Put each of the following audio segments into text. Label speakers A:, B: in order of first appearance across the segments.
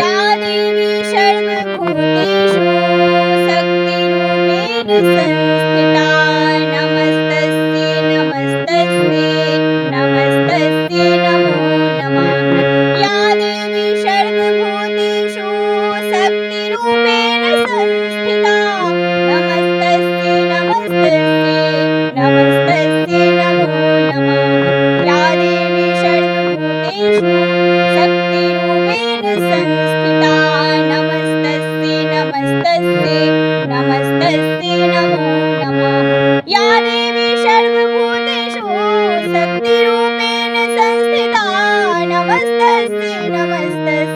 A: या देवी सर्वभूतेषु शक्तिरूपेण संस्थिता नमस्तस्यै नमस्तस्यै नमस्तस्यै नमो नमः। या देवी सर्वभूतेषु शक्तिरूपेण संस्थिता नमस्तस्यै नमस्तस्यै नमस्तस्यै नमो नमः। या देवी सर्वभूतेषु शक्तिरूपेण संस्थिता नमस्तस्यै नमस्तस्यै नमस्तस्यै नमो नमः। या देवी सर्वभूतेषु शक्तिरूपेण संस्थिता नमस्तस्यै नमस्तस्यै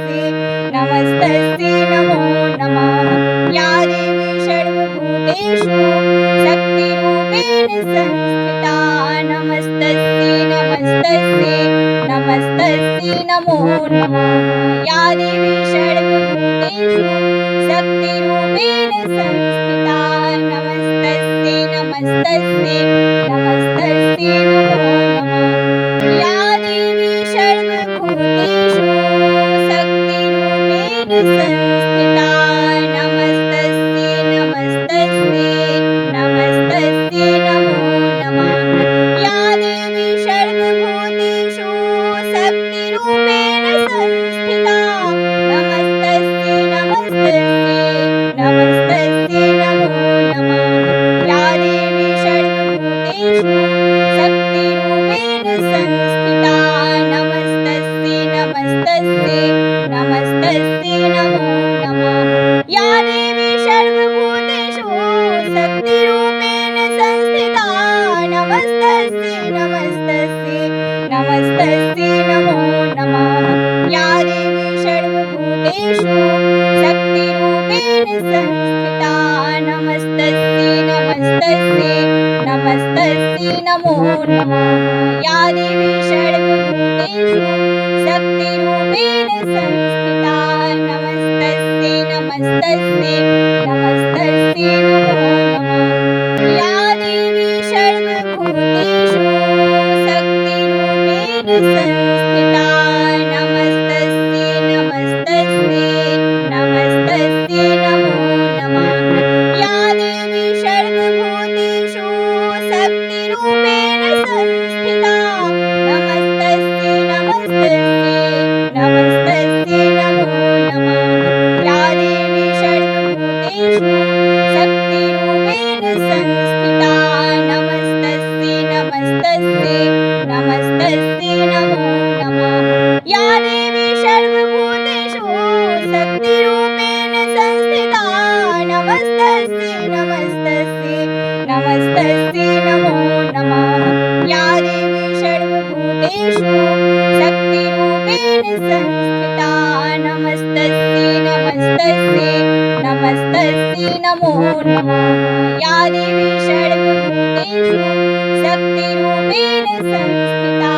A: नमस्तस्यै नमो नमः। या देवी सर्वभूतेषु शक्तिरूपेण संस्थिता नमस्तस्यै नमस्तस्यै नमस्तस्यै नमो नमः। या देवी सर्वभूतेषु शक्तिरूपेण संस्थिता नमस्तस्यै नमस्तस्यै नमस्तस्यै नमो नमः। या देवी सर्वभूतेषु शक्तिरूपेण संस्थिता नमस्तस्यै नमस्तस्यै नमस्तस्यै नमो नमः। या देवी सर्वभूतेषु शक्तिरूपेण संस्थिता नमस्तस्यै नमस्तस्यै नमस्तस्यै नमो नमः। या देवी सर्वभूतेषु शक्तिरूपेण संस्थिता नमस्तस्यै नमस्तस्यै नमस्तस्यै नमो नमः। या देवी सर्वभूतेषु शक्तिरूपेण संस्थिता नमस्तस्यै नमस्तस्यै नमस्तस्यै नमो नमः। या देवी सर्वभूतेषु शक्तिरूपेण संस्थिता नमस्तस्यै नमस्तस्यै नमस्तस्यै नमो नमः। या देवी सर्वभूतेषु शक्तिरूपेण संस्थिता नमस्तस्यै नमस्तस्यै नमस्तस्यै नमो नमः। या देवी सर्वभूतेषु शक्तिरूपेण संस्थिता नमस्तस्यै नमस्तस्यै नमस्तस्यै नमो नमः। या देवी सर्वभूतेषु शक्तिरूपेण संस्थिता नमस्तस्यै नमस्तस्यै नमस्तस्यै नमो नमः। या देवी सर्वभूतेषु शक्तिरूपेण संस्थिता नमस्तस्यै नमस्तस्यै नमस्तस्यै नमो नमः। या देवी सर्वभूतेषु शक्तिरूपेण संस्थिता नमस्तस्यै नमस्तस्यै नमस्तस्यै नमो नमः। या देवी सर्वभूतेषु शक्तिरूपेण संस्थिता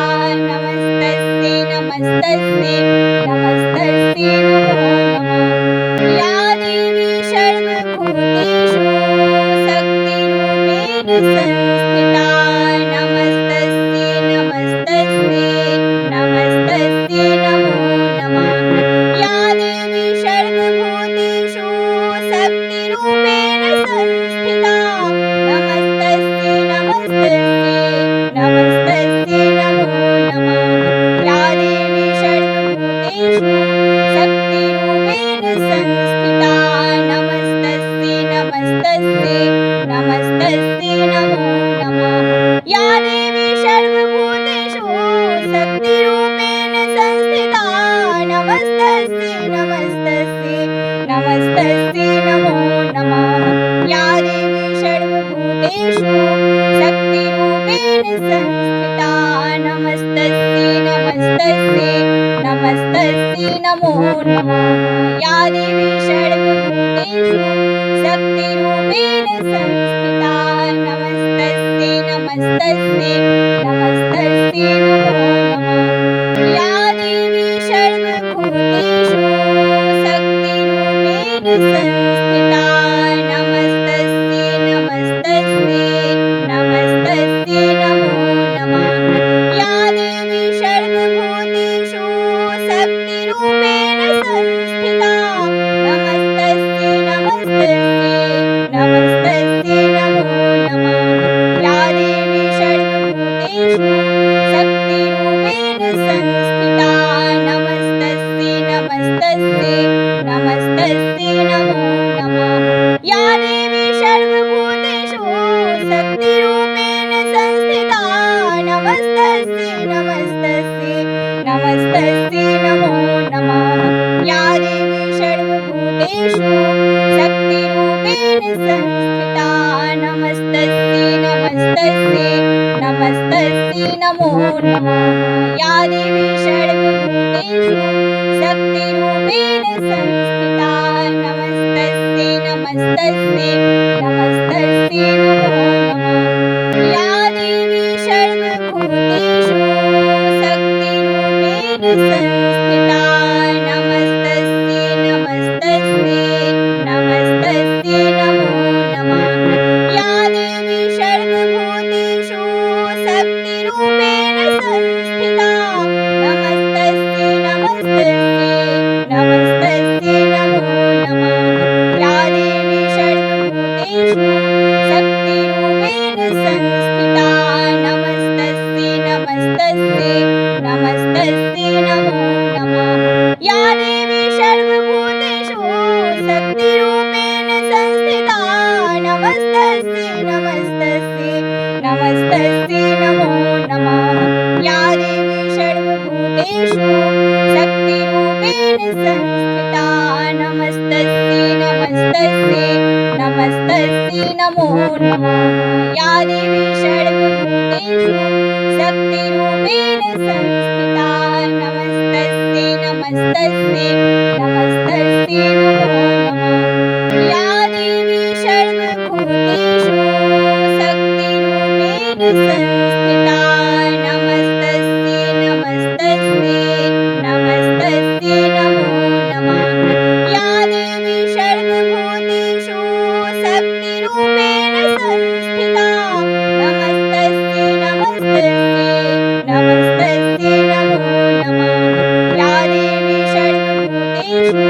A: नमस्तस्यै नमस्तस्यै नमस्तस्यै नमो नमः। या देवी सर्वभूतेषु शक्तिरूपेण संस्थिता नमस्तस्यै नमस्तस्यै नमस्तस्यै नमो नमः। या देवी सर्वभूतेषु शक्तिरूपेण संस्थिता नमस्तस्यै नमस्तस्यै नमस्तस्यै नमो नमः। या देवी सर्वभूतेषु शक्तिरूपेण संस्थिता नमस्तस्यै नमस्तस्यै नमस्तस्यै नमो नमः। या देवी सर्वभूतेषु शक्तिरूपेण संस्थिता नमस्तस्यै नमस्तस्यै नमस्तस्यै नमो नमः। या देवी सर्वभूतेषु शक्तिरूपेण संस्थिता नमस्तस्यै नमस्तस्यै नमस्तस्यै नमो नमः। या देवी सर्वभूतेषु शक्तिरूपेण संस्थिता नमस्तस्यै नमस्तस्यै नमस्तस्यै नमो नमः। या देवी सर्वभूतेषु शक्तिरूपेण संस्थिता नमस्तस्यै नमस्तस्यै नमस्तस्यै नमो नमः। या देवी सर्वभूतेषु शक्तिरूपेण संस्थिता नमस्तस्यै नमस्तस्यै नमस्तस्यै नमो नमः। या देवी सर्वभूतेषु शक्तिरूपेण शक्तिरूपेण संस्थिता नमस्तस्यै नमस्तस्यै नमस्तस्यै नमो नमः या देवी सर्वभूतेषु शक्तिरूपेण संस्थिता नमस्तस्यै नमस्तस्यै नमस्तस्यै नमो नमः या देवी सर्वभूतेषु शक्तिरूपेण संस्थिता नमस्तस्यै नमस्तस्यै नमस्तस्यै नमो नमः या देवी सर्वभूतेषु शक्तिरूपेण संस्थिता नमस्तस्यै नमस्तस्यै नमस्तस्यै नमो नमः या देवी सर्वभूतेषु शक्तिरूपेण संस्थिता नमस्तस्यै नमस्तस्यै नमस्तस्यै नमो नमः या देवी सर्वभूतेषु शक्तिरूपेण संस्थिता नमस्तस्यै नमस्तस्यै नमस्तस्यै नमो नमः या देवी सर्वभूतेषु शक्तिरूपेण संस्थिता नमस्तस्यै नमस्तस्यै नमस्तस्यै नमो नमः या देवी सर्वभूतेषु शक्तिरूपेण संस्थिता नमस्तस्यै नमस्तस्यै नमस्तस्यै नमो नमः या देवी सर्वभूतेषु शक्तिरूपेण संस्थिता नमस्तस्यै नमस्तस्यै नमस्तस्यै नमो नमः या देवी सर्वभूतेषु शक्तिरूपेण संस्थिता नमस्तस्यै नमस्तस्यै नमस्तस्यै नमो नमः या देवी सर्वभूतेषु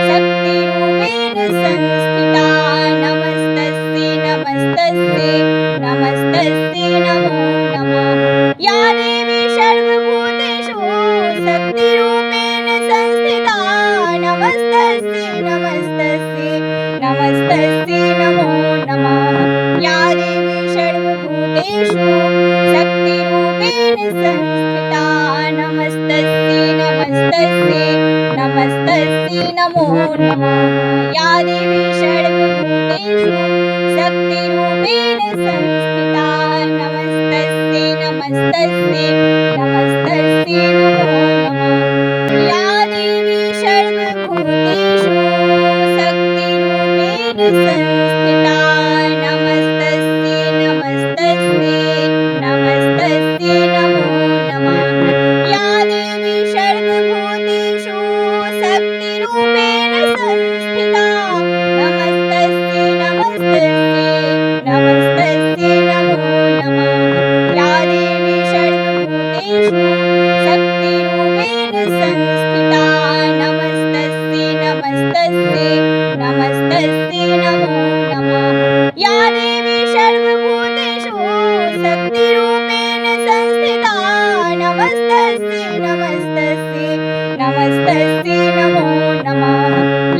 A: शक्तिरूपेण संस्थिता नमस्तस्यै नमस्तस्यै नमस्तस्यै नमो नमः या देवी सर्वभूतेषु शक्तिरूपेण संस्थिता नमस्तस्यै नमस्तस्यै नमस्तस्यै नमो नमः या देवी सर्वभूतेषु शक्तिरूपेण संस्थिता नमस्तस्यै नमस्तस्यै नमस्तस्यै नमो नमः या देवी सर्वभूतेषु शक्तिरूपेण संस्थिता नमस्तस्यै नमस्तस्यै नमस्तस्यै नमो नमः या देवी सर्वभूतेषु शक्तिरूपेण संस्थिता नमस्तस्यै नमस्तस्यै नमस्तस्यै नमो नमः या देवी सर्वभूतेषु शक्तिरूपेण संस्थिता नमस्तस्यै नमस्तस्यै नमस्तस्यै नमो नमः या देवी सर्वभूतेषु शक्तिरूपेण संस्थिता नमस्तस्यै नमस्तस्यै नमस्तस्यै नमो नमः या देवी सर्वभूतेषु शक्तिरूपेण संस्थिता नमस्तस्यै नमस्तस्यै नमस्तस्यै नमो नमः या देवी सर्वभूतेषु शक्तिरूपेण संस्थिता नमस्तस्यै नमस्तस्यै नमस्तस्यै नमो नमः या देवी सर्वभूतेषु शक्तिरूपेण संस्थिता नमस्तस्यै नमस्तस्यै नमस्तस्यै नमो नमः या देवी सर्वभूतेषु शक्तिरूपेण संस्थिता नमस्तस्यै नमस्तस्यै नमस्तस्यै नमो नमः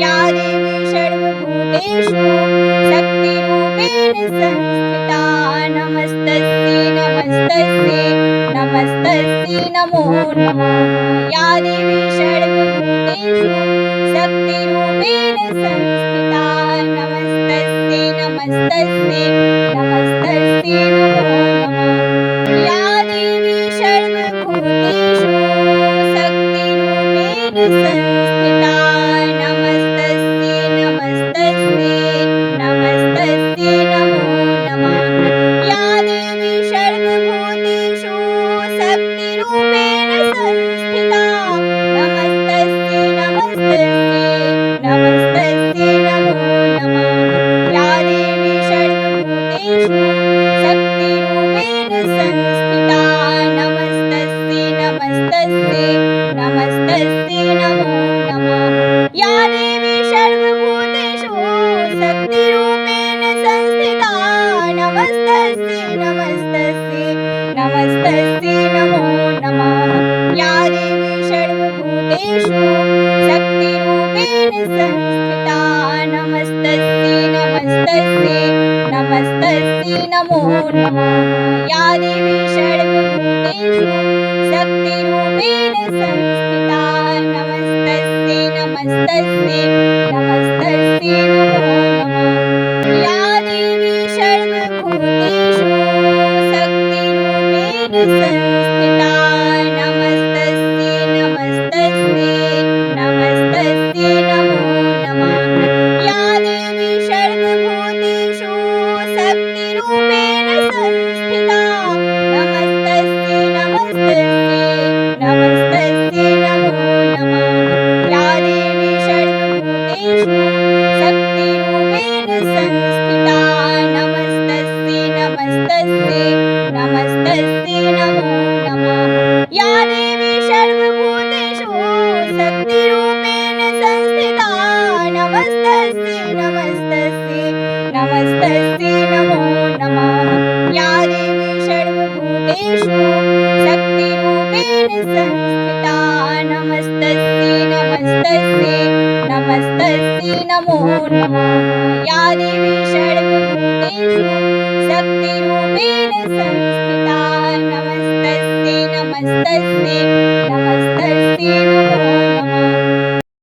A: या देवी सर्वभूतेषु शक्तिरूपेण संस्थिता नमस्तस्यै नमस्तस्यै नमस्तस्यै नमो नमः या देवी सर्वभूतेषु शक्तिरूपेण संस्थिता नमस्तस्यै नमस्तस्यै नमस्तस्यै नमो नमः या देवी सर्वभूतेषु शक्तिरूपेण संस्थिता नमस्तस्यै नमस्तस्यै नमस्तस्यै नमो नमः या देवी सर्वभूतेषु शक्तिरूपेण संस्थिता नमस्तस्यै नमस्तस्यै नमस्तस्यै नमो नमः या देवी सर्वभूतेषु शक्तिरूपेण संस्थिता नमस्तस्यै नमस्तस्यै नमस्तस्यै नमो संस्थिता नमस्तस्यै नमस्तस्यै नमस्तस्यै नमो नमः या देवी सर्वभूतेषु शक्तिरूपेण संस्थिता नमस्तस्यै नमस्तस्यै नमस्तस्यै नमो नमः या देवी सर्वभूतेषु शक्तिरूपेण संस्थिता नमस्तस्यै नमस्तस्यै नमस्तस्यै नमो नमः या देवी सर्वभूतेषु शक्तिरूपेण संस्थिता नमस्तस्यै नमस्तस्यै नमस्तस्यै नमो नमः या देवी सर्वभूतेषु शक्तिरूपेण संस्थिता नमस्तस्यै नमस्तस्यै नमस्तस्यै नमो नमः या देवी सर्वभूतेषु शक्तिरूपेण संस्थिता नमस्तस्यै नमस्तस्यै नमस्तस्यै नमो नमः या देवी सर्वभूतेषु शक्तिरूपेण संस्थिता नमस्तस्यै नमस्तस्यै नमस्तस्यै नमो नमः या देवी सर्वभूतेषु शक्तिरूपेण संस्थिता नमस्तस्यै नमस्तस्यै नमस्तस्यै नमो नमः